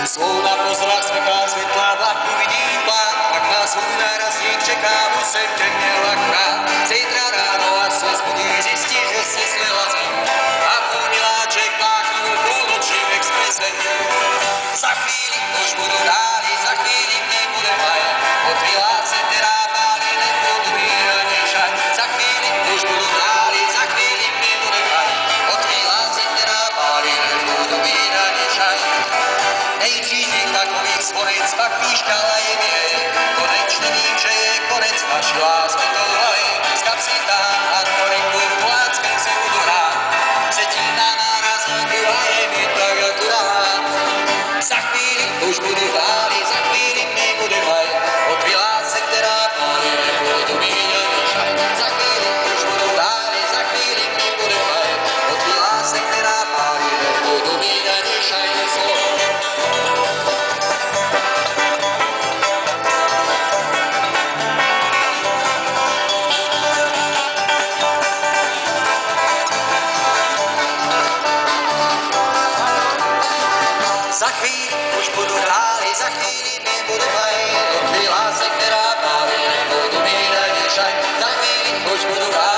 Slov na pozdrav smyká světla vlaku vidím plán, pak nás nárazník čeká, musím ke mně dvakrát. Zítra ráno, až se zbudí, zjistí, že si slela z ní a půl miláček páchnul půlnočním expresem. Za chvíli už budu dáli, za chvíli nebude fajn, od viláce, která pálí, nebudu mít ani šaj. Za chvíli už budu dáli, za chvíli nebude fajn, od viláce, která pálí, nebudu mít ani šaj. Nejdřív takových svojec, pak píška laje mě, konečně vím, že je konec naši lásky touhaje. Z kapsy tam harmoniku v poláckém si budu hrát, předtím na nárazníku a je mi tak akurát. Za chvíli už budu dáli, za chvíli nebude fajn, od viláce, která pálí, nebudu mít ani šaj. Za chvíli už budu dáli, za chvíli nebude fajn, od viláce, která pálí, nebudu mít ani šaj. Za chvíli už budu dáli, za chvíli nebude fajn, od viláce, která pálí, nebudu mít ani šaj. Za chvíli už budu dáli.